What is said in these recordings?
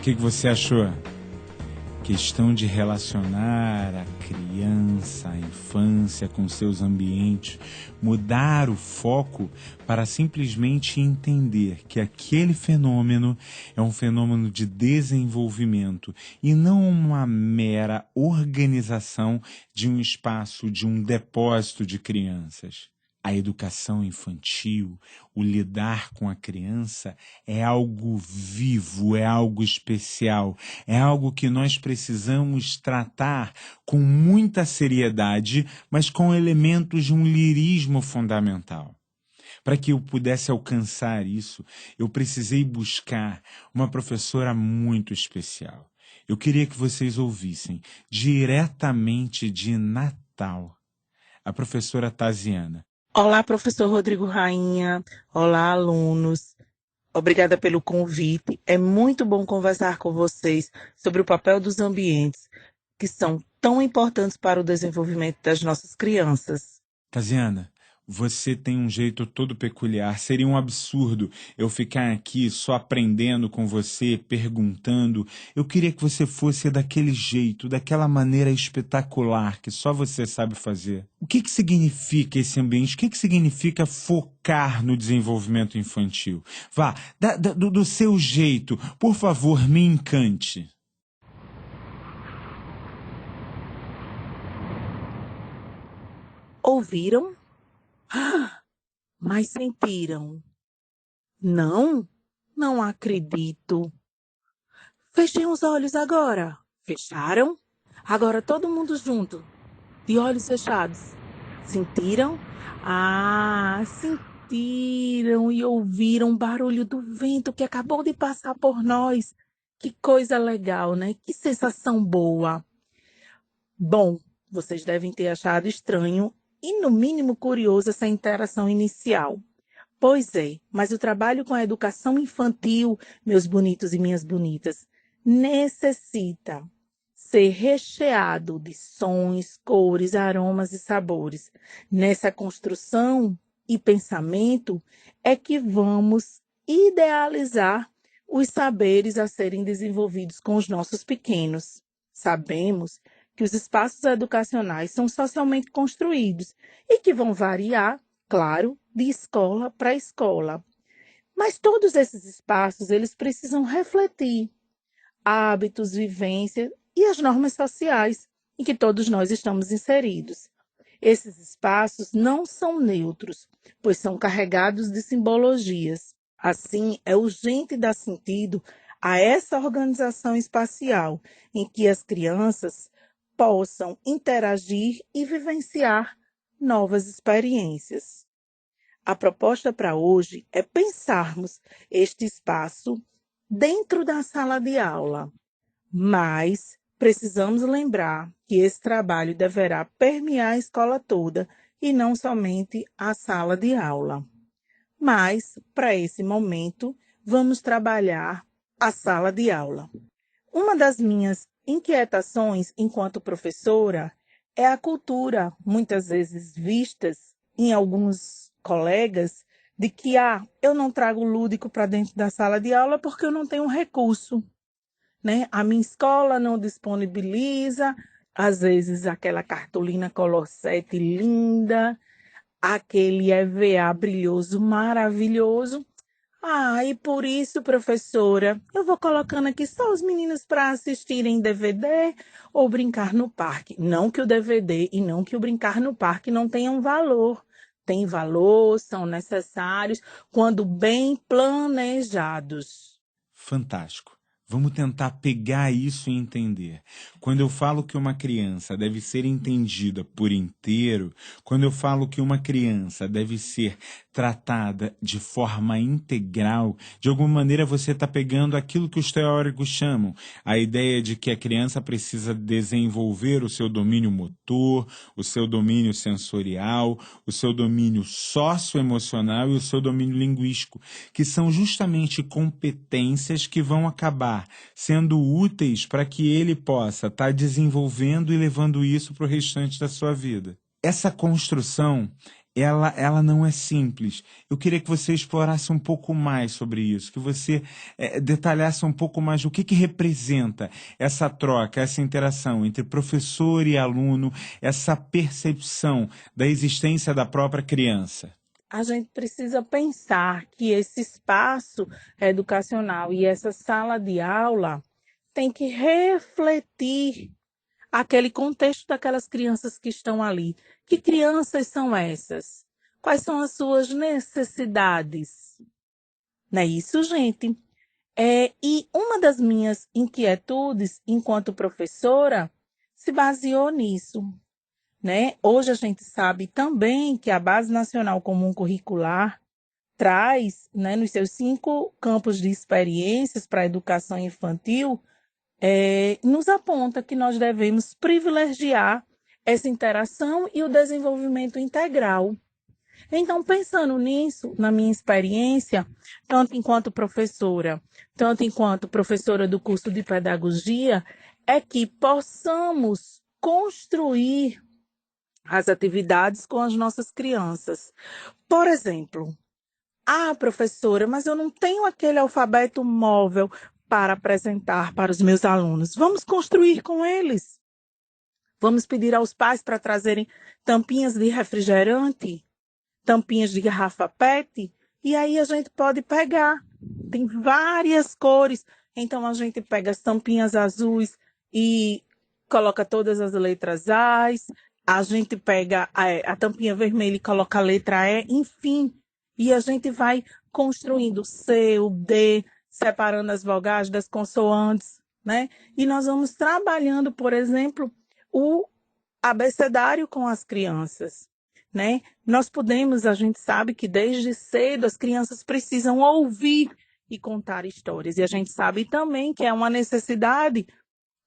que você achou? Questão de relacionar a criança, a infância com seus ambientes, mudar o foco para simplesmente entender que aquele fenômeno é um fenômeno de desenvolvimento e não uma mera organização de um espaço, de um depósito de crianças. A educação infantil, o lidar com a criança é algo vivo, é algo especial, é algo que nós precisamos tratar com muita seriedade, mas com elementos de um lirismo fundamental. Para que eu pudesse alcançar isso, eu precisei buscar uma professora muito especial. Eu queria que vocês ouvissem diretamente de Natal, a professora Taziana. Olá, professor Rodrigo Rainha. Olá, alunos. Obrigada pelo convite. É muito bom conversar com vocês sobre o papel dos ambientes, que são tão importantes para o desenvolvimento das nossas crianças. Taziana, você tem um jeito todo peculiar. Seria um absurdo eu ficar aqui só aprendendo com você, perguntando. Eu queria que você fosse daquele jeito, daquela maneira espetacular que só você sabe fazer. O que significa esse ambiente? O que significa focar no desenvolvimento infantil? Vá, do seu jeito, por favor, me encante. Ouviram? Mas sentiram? Não? Não acredito. Fechem os olhos agora. Fecharam? Agora todo mundo junto, de olhos fechados. Sentiram? Sentiram e ouviram o barulho do vento que acabou de passar por nós. Que coisa legal, né? Que sensação boa. Bom, vocês devem ter achado estranho e, no mínimo, curioso essa interação inicial. Pois é, mas o trabalho com a educação infantil, meus bonitos e minhas bonitas, necessita ser recheado de sons, cores, aromas e sabores. Nessa construção e pensamento é que vamos idealizar os saberes a serem desenvolvidos com os nossos pequenos. Sabemos que os espaços educacionais são socialmente construídos e que vão variar, claro, de escola para escola. Mas todos esses espaços, eles precisam refletir hábitos, vivências e as normas sociais em que todos nós estamos inseridos. Esses espaços não são neutros, pois são carregados de simbologias. Assim, é urgente dar sentido a essa organização espacial em que as crianças possam interagir e vivenciar novas experiências. A proposta para hoje é pensarmos este espaço dentro da sala de aula, mas precisamos lembrar que esse trabalho deverá permear a escola toda e não somente a sala de aula. Mas, para esse momento, vamos trabalhar a sala de aula. Uma das minhas inquietações enquanto professora é a cultura, muitas vezes vistas em alguns colegas, de que eu não trago lúdico para dentro da sala de aula porque eu não tenho recurso, né? A minha escola não disponibiliza, às vezes, aquela cartolina Color 7 linda, aquele EVA brilhoso, maravilhoso. E por isso, professora, eu vou colocando aqui só os meninos para assistirem DVD ou brincar no parque. Não que o DVD e não que o brincar no parque não tenham valor. Tem valor, são necessários quando bem planejados. Fantástico. Vamos tentar pegar isso e entender. Quando eu falo que uma criança deve ser entendida por inteiro, quando eu falo que uma criança deve ser tratada de forma integral, de alguma maneira você está pegando aquilo que os teóricos chamam, a ideia de que a criança precisa desenvolver o seu domínio motor, o seu domínio sensorial, o seu domínio socioemocional e o seu domínio linguístico, que são justamente competências que vão acabar sendo úteis para que ele possa estar desenvolvendo e levando isso para o restante da sua vida. Essa construção, ela não é simples. Eu queria que você explorasse um pouco mais sobre isso, que você detalhasse um pouco mais o que representa essa troca, essa interação entre professor e aluno, essa percepção da existência da própria criança. A gente precisa pensar que esse espaço educacional e essa sala de aula tem que refletir aquele contexto daquelas crianças que estão ali. Que crianças são essas? Quais são as suas necessidades? Não é isso, gente? E uma das minhas inquietudes enquanto professora se baseou nisso, né? Hoje a gente sabe também que a Base Nacional Comum Curricular traz, né, nos seus 5 campos de experiências para a educação infantil, nos aponta que nós devemos privilegiar essa interação e o desenvolvimento integral. Então, pensando nisso, na minha experiência, tanto enquanto professora, tanto enquanto professora do curso de pedagogia, é que possamos construir as atividades com as nossas crianças. Por exemplo, professora, mas eu não tenho aquele alfabeto móvel para apresentar para os meus alunos. Vamos construir com eles. Vamos pedir aos pais para trazerem tampinhas de refrigerante, tampinhas de garrafa PET, e aí a gente pode pegar. Tem várias cores, então a gente pega as tampinhas azuis e coloca todas as letras A's, a gente pega a tampinha vermelha e coloca a letra E, enfim, e a gente vai construindo o C, o D, separando as vogais das consoantes, né? E nós vamos trabalhando, por exemplo, o abecedário com as crianças, né? A gente sabe que desde cedo as crianças precisam ouvir e contar histórias. E a gente sabe também que é uma necessidade,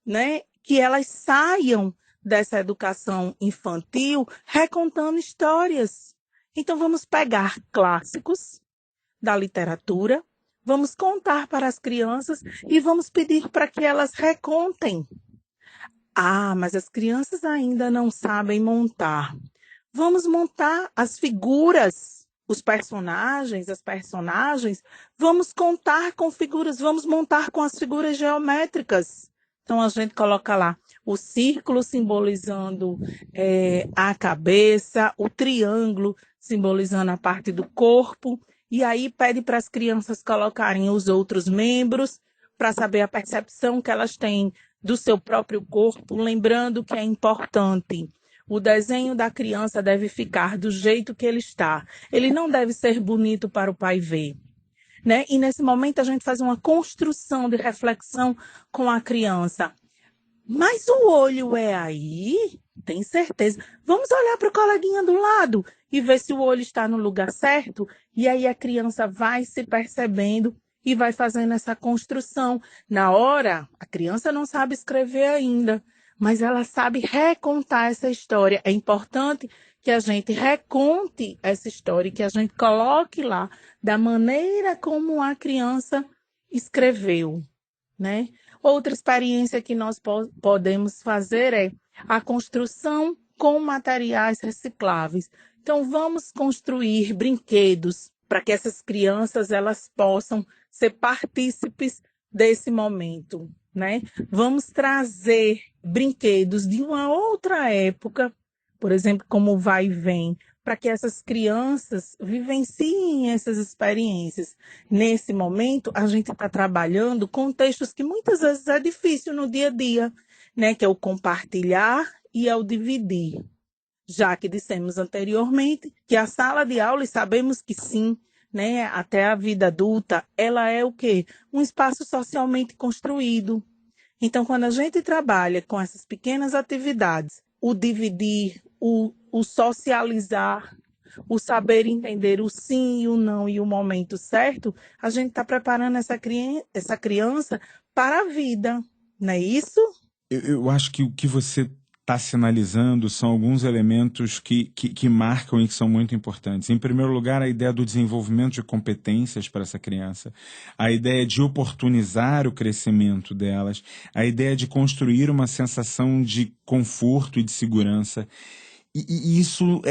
né, que elas saiam dessa educação infantil recontando histórias. Então vamos pegar clássicos da literatura, vamos contar para as crianças e vamos pedir para que elas recontem. Mas as crianças ainda não sabem montar. Vamos montar as figuras, os personagens, as personagens. Vamos contar com figuras, vamos montar com as figuras geométricas. Então, a gente coloca lá o círculo simbolizando a cabeça, o triângulo simbolizando a parte do corpo. E aí pede para as crianças colocarem os outros membros para saber a percepção que elas têm do seu próprio corpo, lembrando que é importante. O desenho da criança deve ficar do jeito que ele está. Ele não deve ser bonito para o pai ver, né? E nesse momento a gente faz uma construção de reflexão com a criança. Mas o olho é aí? Tem certeza. Vamos olhar para o coleguinha do lado e ver se o olho está no lugar certo. E aí a criança vai se percebendo e vai fazendo essa construção. Na hora, a criança não sabe escrever ainda, mas ela sabe recontar essa história. É importante que a gente reconte essa história, que a gente coloque lá da maneira como a criança escreveu, né? Outra experiência que nós podemos fazer é a construção com materiais recicláveis. Então, vamos construir brinquedos para que essas crianças elas possam ser partícipes desse momento, né? Vamos trazer brinquedos de uma outra época, por exemplo, como o vai e vem, para que essas crianças vivenciem essas experiências. Nesse momento, a gente está trabalhando com textos que muitas vezes é difícil no dia a dia, né? Que é o compartilhar e é o dividir. Já que dissemos anteriormente que a sala de aula, e sabemos que sim, né, até a vida adulta, ela é o quê? Um espaço socialmente construído. Então, quando a gente trabalha com essas pequenas atividades, o dividir, o socializar, o saber entender o sim e o não e o momento certo, a gente está preparando essa criança para a vida, não é isso? Eu acho que o que você está sinalizando são alguns elementos que marcam e que são muito importantes. Em primeiro lugar, a ideia do desenvolvimento de competências para essa criança, a ideia de oportunizar o crescimento delas, a ideia de construir uma sensação de conforto e de segurança. e isso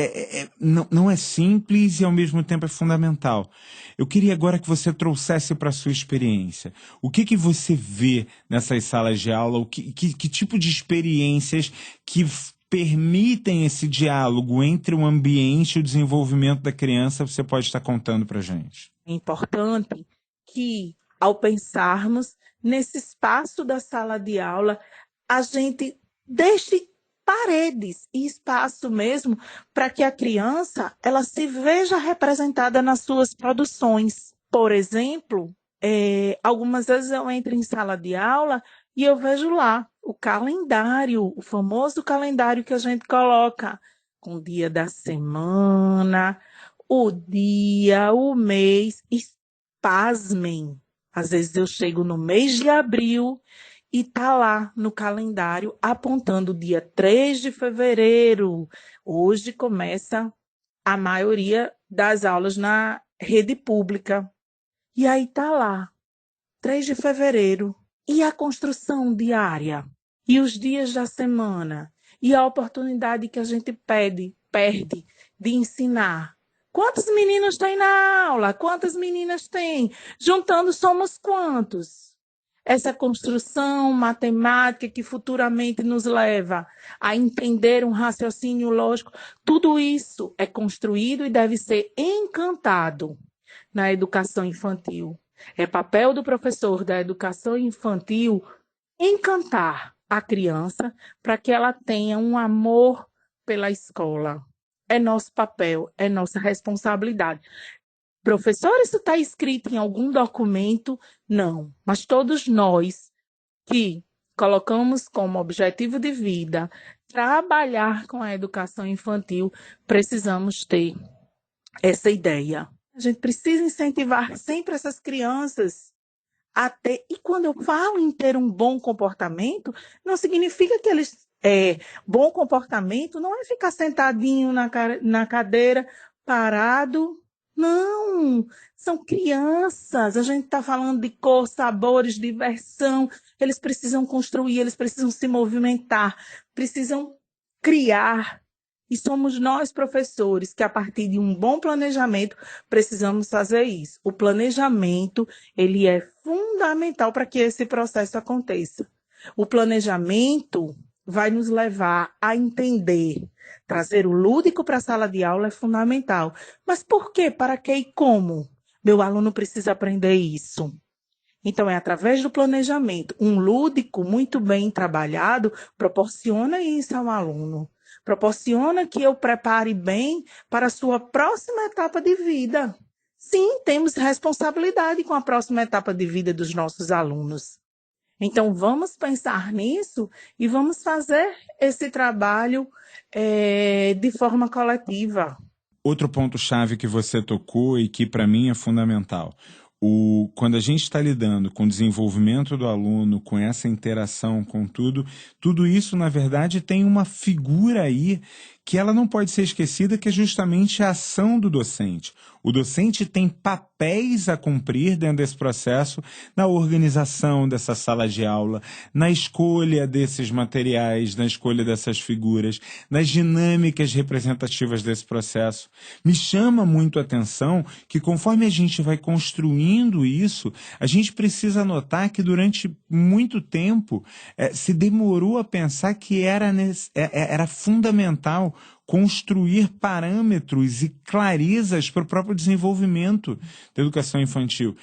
não é simples e ao mesmo tempo é fundamental. Eu queria agora que você trouxesse para a sua experiência. O que você vê nessas salas de aula? Que tipo de experiências que permitem esse diálogo entre o ambiente e o desenvolvimento da criança você pode estar contando para a gente? É importante que, ao pensarmos nesse espaço da sala de aula, a gente deixe paredes e espaço mesmo para que a criança ela se veja representada nas suas produções. Por exemplo, algumas vezes eu entro em sala de aula e eu vejo lá o calendário, o famoso calendário que a gente coloca com o dia da semana, o dia, o mês, e pasmem. Às vezes eu chego no mês de abril e tá lá no calendário apontando o dia 3 de fevereiro. Hoje começa a maioria das aulas na rede pública. E aí tá lá, 3 de fevereiro. E a construção diária? E os dias da semana? E a oportunidade que a gente perde de ensinar? Quantos meninos tem na aula? Quantas meninas tem? Juntando, somos quantos? Essa construção matemática que futuramente nos leva a entender um raciocínio lógico, tudo isso é construído e deve ser encantado na educação infantil. É papel do professor da educação infantil encantar a criança para que ela tenha um amor pela escola. É nosso papel, é nossa responsabilidade. Professor, isso está escrito em algum documento? Não, mas todos nós que colocamos como objetivo de vida trabalhar com a educação infantil, precisamos ter essa ideia. A gente precisa incentivar sempre essas crianças a ter. E quando eu falo em ter um bom comportamento, não significa que eles. Bom comportamento não é ficar sentadinho na cadeira, parado. Não, são crianças. A gente está falando de cor, sabores, diversão. Eles precisam construir, eles precisam se movimentar, precisam criar. E somos nós, professores, que a partir de um bom planejamento precisamos fazer isso. O planejamento, ele é fundamental para que esse processo aconteça. O planejamento vai nos levar a entender. Trazer o lúdico para a sala de aula é fundamental. Mas por quê? Para quê e como? Meu aluno precisa aprender isso. Então, é através do planejamento. Um lúdico muito bem trabalhado proporciona isso ao aluno. Proporciona que eu prepare bem para a sua próxima etapa de vida. Sim, temos responsabilidade com a próxima etapa de vida dos nossos alunos. Então, vamos pensar nisso e vamos fazer esse trabalho de forma coletiva. Outro ponto-chave que você tocou e que para mim é fundamental. Quando a gente está lidando com o desenvolvimento do aluno, com essa interação, com tudo isso, na verdade, tem uma figura aí que ela não pode ser esquecida, que é justamente a ação do docente. O docente tem papéis a cumprir dentro desse processo, na organização dessa sala de aula, na escolha desses materiais, na escolha dessas figuras, nas dinâmicas representativas desse processo. Me chama muito a atenção que conforme a gente vai construindo isso, a gente precisa notar que durante muito tempo se demorou a pensar que era fundamental construir parâmetros e clarezas para o próprio desenvolvimento da educação infantil.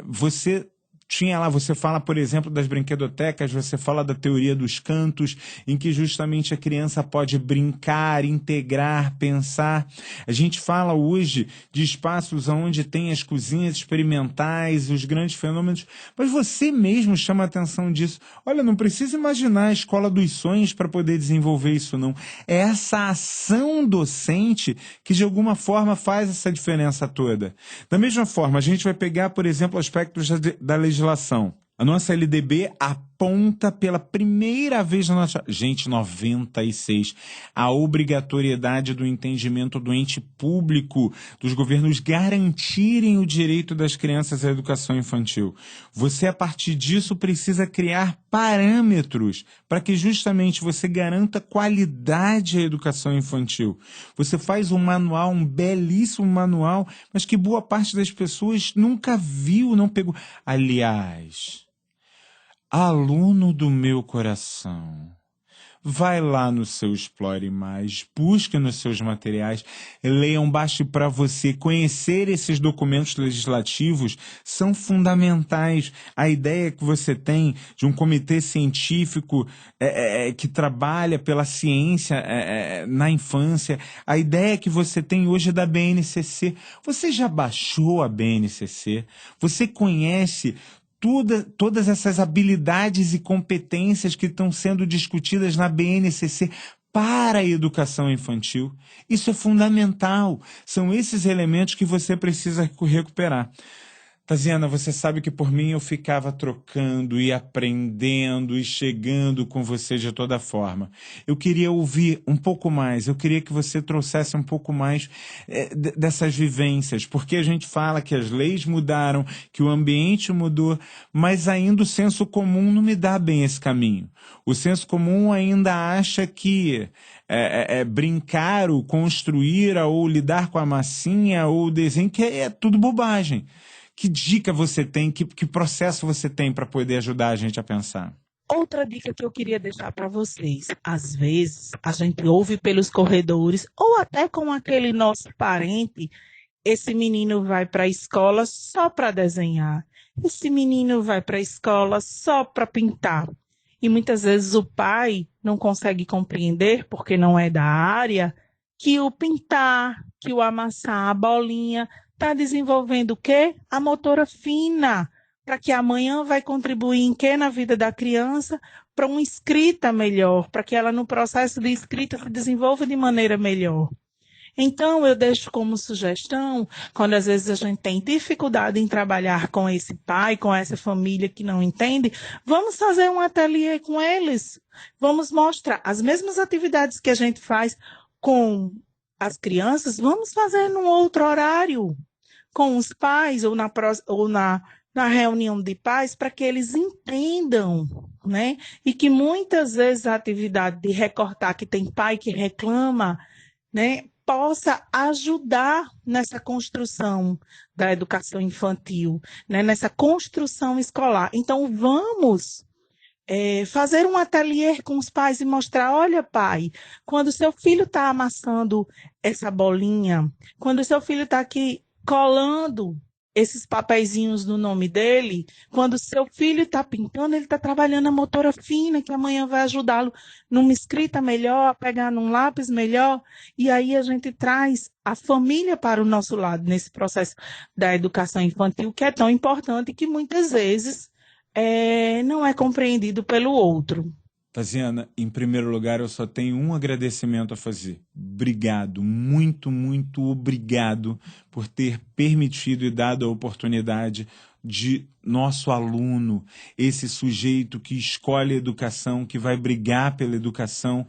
Você tinha lá, você fala, por exemplo, das brinquedotecas, você fala da teoria dos cantos, em que justamente a criança pode brincar, integrar, pensar. A gente fala hoje de espaços onde tem as cozinhas experimentais, os grandes fenômenos, mas você mesmo chama a atenção disso. Olha, não precisa imaginar a escola dos sonhos para poder desenvolver isso, não. É essa ação docente que, de alguma forma, faz essa diferença toda. Da mesma forma, a gente vai pegar, por exemplo, aspectos da legislação. A nossa LDB aponta pela primeira vez na nossa... Gente, 96, a obrigatoriedade do entendimento do ente público, dos governos garantirem o direito das crianças à educação infantil. Você, a partir disso, precisa criar parâmetros para que justamente você garanta qualidade à educação infantil. Você faz um manual, um belíssimo manual, mas que boa parte das pessoas nunca viu, não pegou. Aliás, aluno do meu coração, vai lá no seu Explore Mais, busque nos seus materiais, leiam, basta para você conhecer esses documentos legislativos, são fundamentais. A ideia que você tem de um comitê científico que trabalha pela ciência na infância, a ideia que você tem hoje da BNCC, você já baixou a BNCC? Você conhece todas essas habilidades e competências que estão sendo discutidas na BNCC para a educação infantil? Isso é fundamental. São esses elementos que você precisa recuperar. Taziana, você sabe que por mim eu ficava trocando e aprendendo e chegando com você de toda forma. Eu queria ouvir um pouco mais, eu queria que você trouxesse um pouco mais dessas vivências, porque a gente fala que as leis mudaram, que o ambiente mudou, mas ainda o senso comum não me dá bem esse caminho. O senso comum ainda acha que brincar, ou construir, ou lidar com a massinha, ou o desenho, que é tudo bobagem. Que dica você tem, que processo você tem para poder ajudar a gente a pensar? Outra dica que eu queria deixar para vocês. Às vezes, a gente ouve pelos corredores, ou até com aquele nosso parente, esse menino vai para a escola só para desenhar. Esse menino vai para a escola só para pintar. E muitas vezes o pai não consegue compreender, porque não é da área, que o pintar, que o amassar a bolinha está desenvolvendo o quê? A motora fina, para que amanhã vai contribuir em quê na vida da criança? Para uma escrita melhor, para que ela no processo de escrita se desenvolva de maneira melhor. Então, eu deixo como sugestão, quando às vezes a gente tem dificuldade em trabalhar com esse pai, com essa família que não entende, vamos fazer um ateliê com eles. Vamos mostrar as mesmas atividades que a gente faz com as crianças, vamos fazer num outro horário, com os pais ou na reunião de pais, para que eles entendam, né? E que muitas vezes a atividade de recortar, que tem pai que reclama, né, possa ajudar nessa construção da educação infantil, né, nessa construção escolar. Então, vamos fazer um ateliê com os pais e mostrar, olha, pai, quando seu filho está amassando essa bolinha, quando seu filho está aqui colando esses papeizinhos no nome dele, quando seu filho está pintando, ele está trabalhando a motora fina, que amanhã vai ajudá-lo numa escrita melhor, a pegar num lápis melhor, e aí a gente traz a família para o nosso lado, nesse processo da educação infantil, que é tão importante e que muitas vezes não é compreendido pelo outro. Taziana, em primeiro lugar, eu só tenho um agradecimento a fazer. Obrigado, muito, muito obrigado por ter permitido e dado a oportunidade de nosso aluno, esse sujeito que escolhe a educação, que vai brigar pela educação,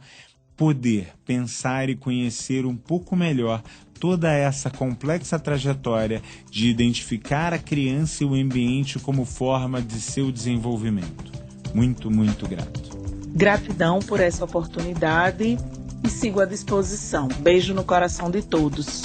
poder pensar e conhecer um pouco melhor toda essa complexa trajetória de identificar a criança e o ambiente como forma de seu desenvolvimento. Muito, muito grato. Gratidão por essa oportunidade e sigo à disposição. Beijo no coração de todos.